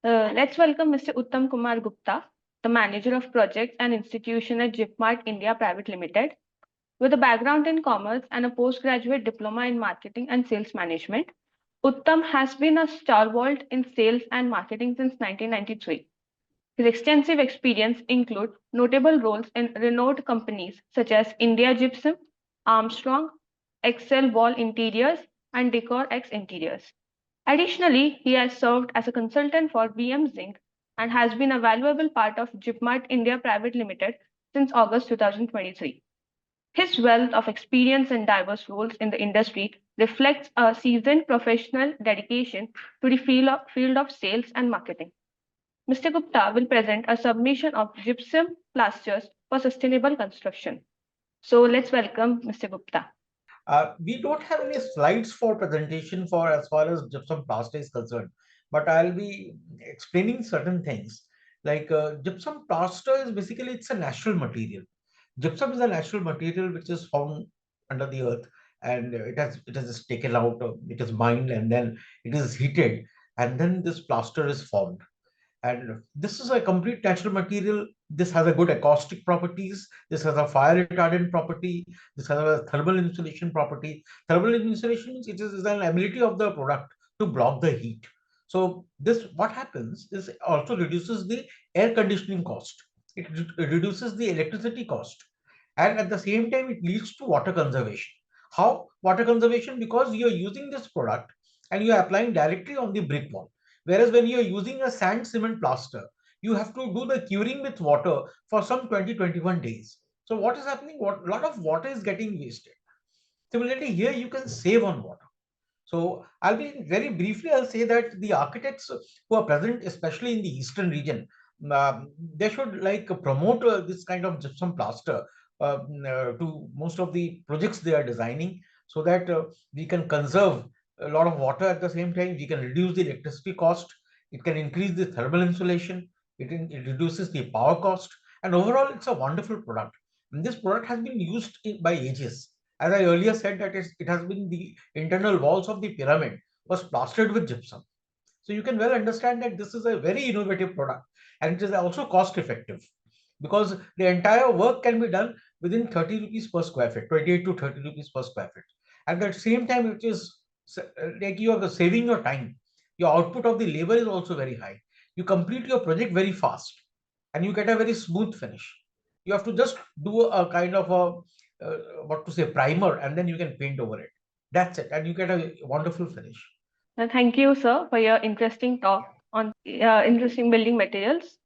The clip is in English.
Let's welcome Mr. Uttam Kumar Gupta, the Manager of Projects and Institution at Gypmart India Pvt Ltd. With a background in commerce and a postgraduate diploma in marketing and sales management, Uttam has been a stalwart in sales and marketing since 1993. His extensive experience include notable roles in renowned companies such as India Gypsum, Armstrong, Excel Wall Interiors, and Decor X Interiors. Additionally, he has served as a consultant for VMZINC and has been a valuable part of Gypmart India Pvt Ltd since August 2023. His wealth of experience in diverse roles in the industry reflects a seasoned professional dedication to the field of sales and marketing. Mr. Gupta will present a submission of gypsum plasters for sustainable construction. So let's welcome Mr. Gupta. We don't have any slides for presentation for as far as gypsum plaster is concerned, but I'll be explaining certain things. Like gypsum plaster is basically it's a natural material. Gypsum is a natural material which is found under the earth, and it has just taken out, it is mined, and then it is heated, and then this plaster is formed. And this is a complete natural material. This has a good acoustic properties. This has a fire retardant property. This has a thermal insulation property. Thermal insulation means it is an ability of the product to block the heat. So this, what happens is, also reduces the air conditioning cost. It reduces the electricity cost, and at the same time it leads to water conservation. How water conservation? Because you are using this product and you are applying directly on the brick wall. Whereas when you are using a sand cement plaster, you have to do the curing with water for some 20-21 days. So what is happening? What lot of water is getting wasted. Similarly, here you can save on water. So I'll be very briefly, I'll say that the architects who are present, especially in the eastern region, they should like promote this kind of gypsum plaster to most of the projects they are designing, so that we can conserve a lot of water. At the same time, we can reduce the electricity cost. It can increase the thermal insulation. It reduces the power cost, and overall, it's a wonderful product. And this product has been used by ages. As I earlier said, that it has been the internal walls of the pyramid was plastered with gypsum. So you can well understand that this is a very innovative product, and it is also cost effective, because the entire work can be done within 30 rupees per square feet, 28 to 30 rupees per square feet. At the same time, it is like you are saving your time. Your output of the labor is also very high. You complete your project very fast, and you get a very smooth finish. You have to just do a kind of what to say, primer, and then you can paint over it. That's it, and you get a wonderful finish. Thank you, sir, for your interesting talk on interesting building materials.